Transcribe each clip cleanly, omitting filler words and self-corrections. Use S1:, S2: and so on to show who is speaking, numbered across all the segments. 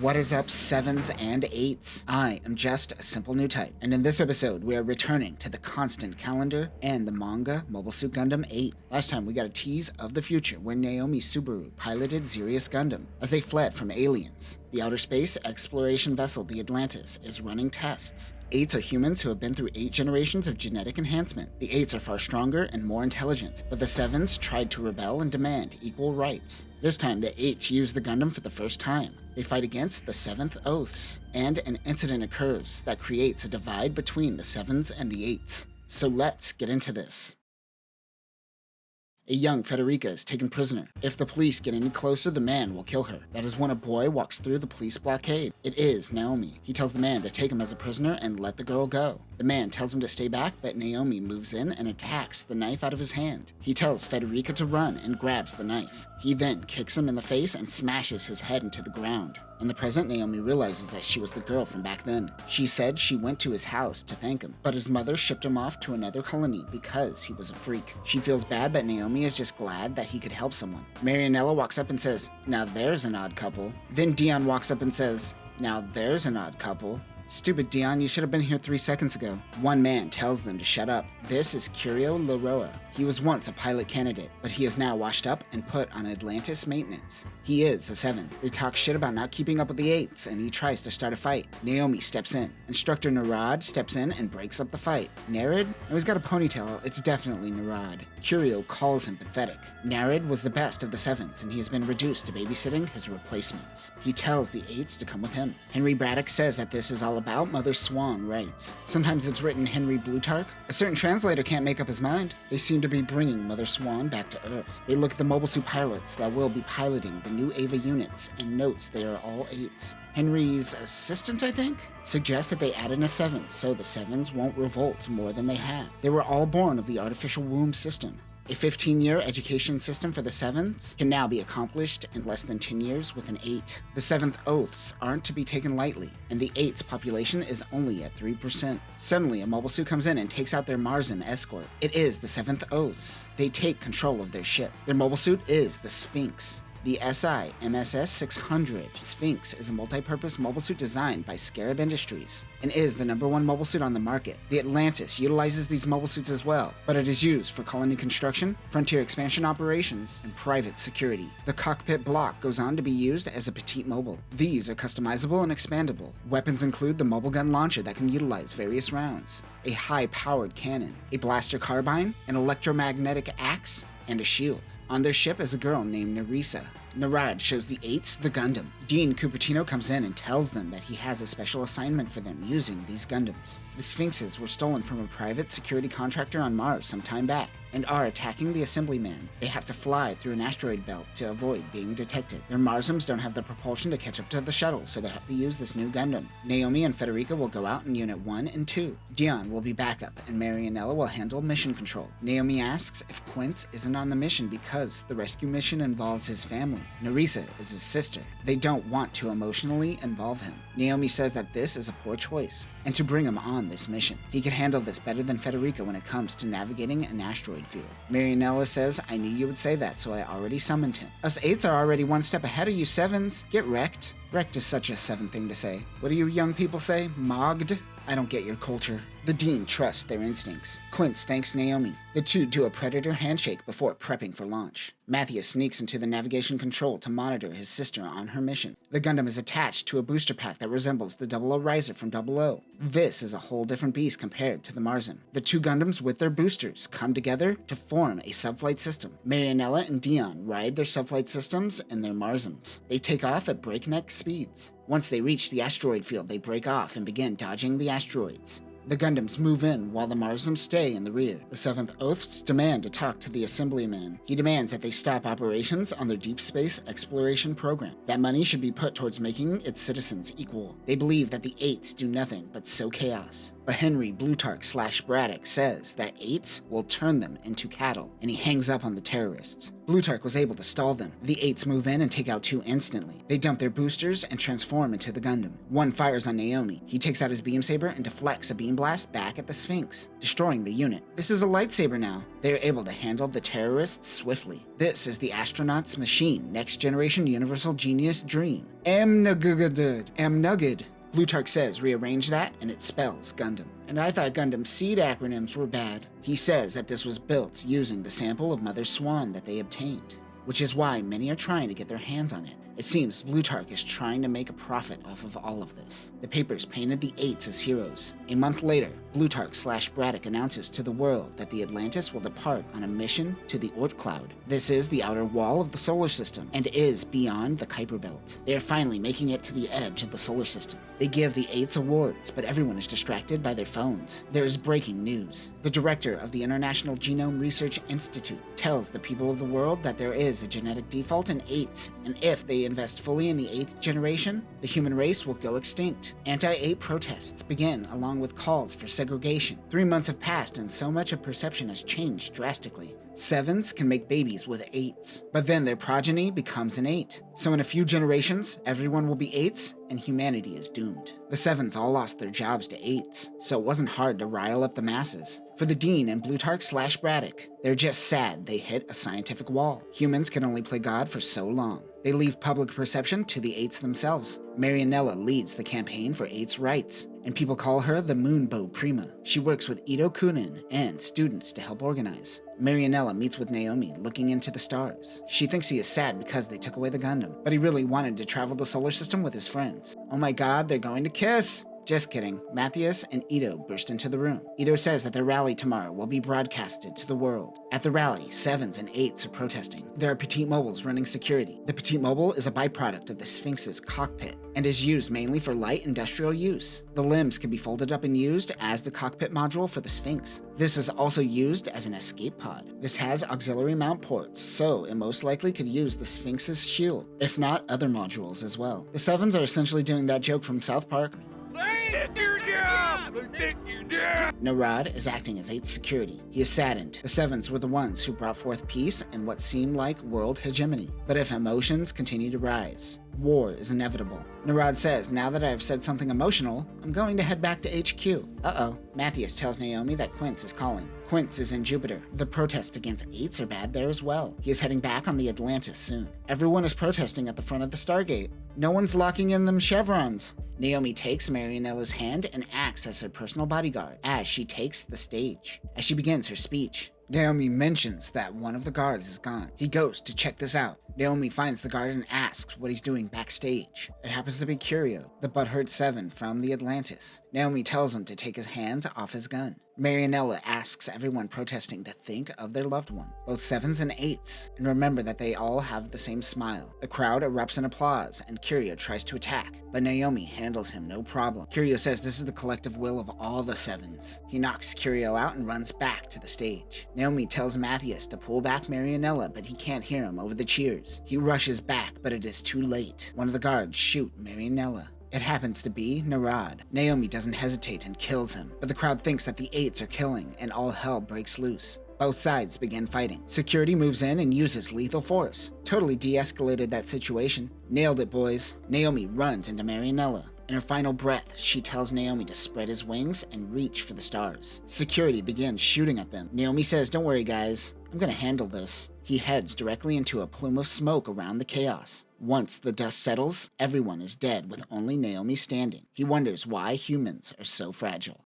S1: What is up, 7s and 8s? I am just a simple Newtype, and in this episode we are returning to the constant calendar and the manga Mobile Suit Gundam 8. Last time we got a tease of the future where Naomi Subaru piloted Sirius Gundam as they fled from aliens. The outer space exploration vessel, the Atlantis, is running tests. 8s are humans who have been through 8 generations of genetic enhancement. The 8s are far stronger and more intelligent, but the 7s tried to rebel and demand equal rights. This time, the 8s use the Gundam for the first time. They fight against the 7th Oaths, and an incident occurs that creates a divide between the 7s and the 8s. So let's get into this. A young Federica is taken prisoner. If the police get any closer, the man will kill her. That is when a boy walks through the police blockade. It is Naomi. He tells the man to take him as a prisoner and let the girl go. The man tells him to stay back, but Naomi moves in and attacks the knife out of his hand. He tells Federica to run and grabs the knife. He then kicks him in the face and smashes his head into the ground. In the present, Naomi realizes that she was the girl from back then. She said she went to his house to thank him, but his mother shipped him off to another colony because he was a freak. She feels bad, but Naomi is just glad that he could help someone. Marianella walks up and says, "Now there's an odd couple." Then Dion walks up and says, "Now there's an odd couple." "Stupid Dion, you should have been here 3 seconds ago." One man tells them to shut up. This is Curio Laroa. He was once a pilot candidate, but he is now washed up and put on Atlantis maintenance. He is a 7. They talk shit about not keeping up with the 8s, and he tries to start a fight. Naomi steps in. Instructor Narad steps in and breaks up the fight. Narad? Oh, he's got a ponytail. It's definitely Narad. Curio calls him pathetic. Narad was the best of the 7s, and he has been reduced to babysitting his replacements. He tells the 8s to come with him. Henry Braddock says that this is all about Mother Swan rights. Sometimes it's written Henry Blutarch. A certain translator can't make up his mind. They seem to be bringing Mother Swan back to Earth. They look at the Mobile Suit pilots that will be piloting the new Ava units and notes they are all 8s. Henry's assistant, I think, suggests that they add in a 7 so the 7s won't revolt more than they have. They were all born of the artificial womb system. A 15-year education system for the 7s can now be accomplished in less than 10 years with an 8. The 7th Oaths aren't to be taken lightly, and the 8's population is only at 3%. Suddenly, a mobile suit comes in and takes out their Marzim escort. It is the 7th Oaths. They take control of their ship. Their mobile suit is the Sphinx. The SI MSS 600 Sphinx is a multi-purpose mobile suit designed by Scarab Industries and is the #1 mobile suit on the market. The Atlantis utilizes these mobile suits as well, but it is used for colony construction, frontier expansion operations, and private security. The cockpit block goes on to be used as a petite mobile. These are customizable and expandable. Weapons include the mobile gun launcher that can utilize various rounds, a high-powered cannon, a blaster carbine, an electromagnetic axe, and a shield. On their ship is a girl named Nerissa. Narad shows the 8s the Gundam. Dean Cupertino comes in and tells them that he has a special assignment for them using these Gundams. The Sphinxes were stolen from a private security contractor on Mars some time back and are attacking the assemblyman. They have to fly through an asteroid belt to avoid being detected. Their Marzims don't have the propulsion to catch up to the shuttle, so they have to use this new Gundam. Naomi and Federica will go out in Unit 1 and 2. Dion will be backup, and Marianella will handle mission control. Naomi asks if Quince isn't on the mission because the rescue mission involves his family. Nerissa is his sister. They don't want to emotionally involve him. Naomi says that this is a poor choice, and to bring him on this mission. He could handle this better than Federica when it comes to navigating an asteroid field. Marianella says, "I knew you would say that, so I already summoned him." Us 8s are already one step ahead of you 7s. Get wrecked. Wrecked is such a 7 thing to say. What do you young people say? Mogged? I don't get your culture. The Dean trusts their instincts. Quince thanks Naomi. The two do a predator handshake before prepping for launch. Matthias sneaks into the navigation control to monitor his sister on her mission. The Gundam is attached to a booster pack that resembles the 00 Riser from 00. This is a whole different beast compared to the Marzim. The two Gundams with their boosters come together to form a subflight system. Marianella and Dion ride their subflight systems in their Marzims. They take off at breakneck speeds. Once they reach the asteroid field, they break off and begin dodging the asteroids. The Gundams move in while the Marzims stay in the rear. The 7th Oaths demand to talk to the assemblyman. He demands that they stop operations on their deep space exploration program. That money should be put towards making its citizens equal. They believe that the 8s do nothing but sow chaos. But Henry Blutarch / Braddock says that 8s will turn them into cattle, and he hangs up on the terrorists. Blutarch was able to stall them. The 8s move in and take out 2 instantly. They dump their boosters and transform into the Gundam. One fires on Naomi. He takes out his beam saber and deflects a beam blast back at the Sphinx, destroying the unit. This is a lightsaber now. They are able to handle the terrorists swiftly. This is the astronaut's machine, next generation universal genius dream. Amnugad. Blutarch says rearrange that and it spells Gundam. And I thought Gundam seed acronyms were bad. He says that this was built using the sample of Mother Swan that they obtained, which is why many are trying to get their hands on it. It seems Blutarch is trying to make a profit off of all of this. The papers painted the 8s as heroes. A month later, Blutarch/Braddock announces to the world that the Atlantis will depart on a mission to the Oort Cloud. This is the outer wall of the solar system and is beyond the Kuiper Belt. They are finally making it to the edge of the solar system. They give the 8s awards, but everyone is distracted by their phones. There is breaking news. The director of the International Genome Research Institute tells the people of the world that there is a genetic default in 8s, and if they invest fully in the 8th generation, the human race will go extinct. Anti-8 protests begin along with calls for segregation. 3 months have passed and so much of perception has changed drastically. 7s can make babies with 8s, but then their progeny becomes an 8. So in a few generations, everyone will be 8s and humanity is doomed. The 7s all lost their jobs to 8s, so it wasn't hard to rile up the masses. For the Dean and Blutarch/Braddock, they're just sad they hit a scientific wall. Humans can only play God for so long. They leave public perception to the 8s themselves. Marianella leads the campaign for 8s' rights, and people call her the Moonbow Prima. She works with Ito Kunin and students to help organize. Marianella meets with Naomi, looking into the stars. She thinks he is sad because they took away the Gundam, but he really wanted to travel the solar system with his friends. Oh my god, they're going to kiss! Just kidding. Matthias and Ito burst into the room. Ito says that their rally tomorrow will be broadcasted to the world. At the rally, 7s and 8s are protesting. There are Petite Mobiles running security. The Petite Mobile is a byproduct of the Sphinx's cockpit and is used mainly for light industrial use. The limbs can be folded up and used as the cockpit module for the Sphinx. This is also used as an escape pod. This has auxiliary mount ports, so it most likely could use the Sphinx's shield, if not other modules as well. The 7s are essentially doing that joke from South Park. Narad is acting as 8's security. He is saddened. The 7s were the ones who brought forth peace and what seemed like world hegemony. But if emotions continue to rise, war is inevitable. Narad says, now that I have said something emotional, I'm going to head back to HQ. Uh-oh. Matthias tells Naomi that Quince is calling. Quince is in Jupiter. The protests against 8s are bad there as well. He is heading back on the Atlantis soon. Everyone is protesting at the front of the Stargate. No one's locking in them chevrons. Naomi takes Marianella's hand and acts as her personal bodyguard as she takes the stage. As she begins her speech, Naomi mentions that one of the guards is gone. He goes to check this out. Naomi finds the guard and asks what he's doing backstage. It happens to be Curio, the butthurt 7 from the Atlantis. Naomi tells him to take his hands off his gun. Marianella asks everyone protesting to think of their loved one, both 7s and 8s, and remember that they all have the same smile. The crowd erupts in applause, and Curio tries to attack, but Naomi handles him no problem. Curio says this is the collective will of all the 7s. He knocks Curio out and runs back to the stage. Naomi tells Matthias to pull back Marianella, but he can't hear him over the cheers. He rushes back, but it is too late. One of the guards shoots Marianella. It happens to be Narad. Naomi doesn't hesitate and kills him, but the crowd thinks that the 8s are killing, and all hell breaks loose. Both sides begin fighting. Security moves in and uses lethal force. Totally de-escalated that situation. Nailed it, boys. Naomi runs into Marianella. In her final breath, she tells Naomi to spread his wings and reach for the stars. Security begins shooting at them. Naomi says, don't worry guys, I'm gonna handle this. He heads directly into a plume of smoke around the chaos. Once the dust settles, everyone is dead with only Naomi standing. He wonders why humans are so fragile.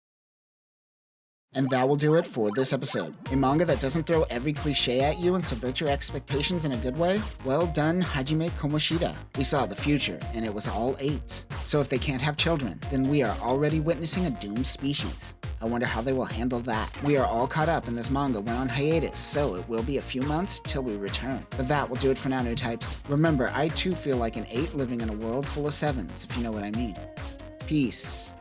S1: And that will do it for this episode. A manga that doesn't throw every cliche at you and subvert your expectations in a good way? Well done, Hajime Komoshida. We saw the future, and it was all 8s. So if they can't have children, then we are already witnessing a doomed species. I wonder how they will handle that. We are all caught up and this manga went on hiatus, so it will be a few months till we return. But that will do it for now, Newtypes. Remember, I too feel like an 8 living in a world full of 7s, if you know what I mean. Peace.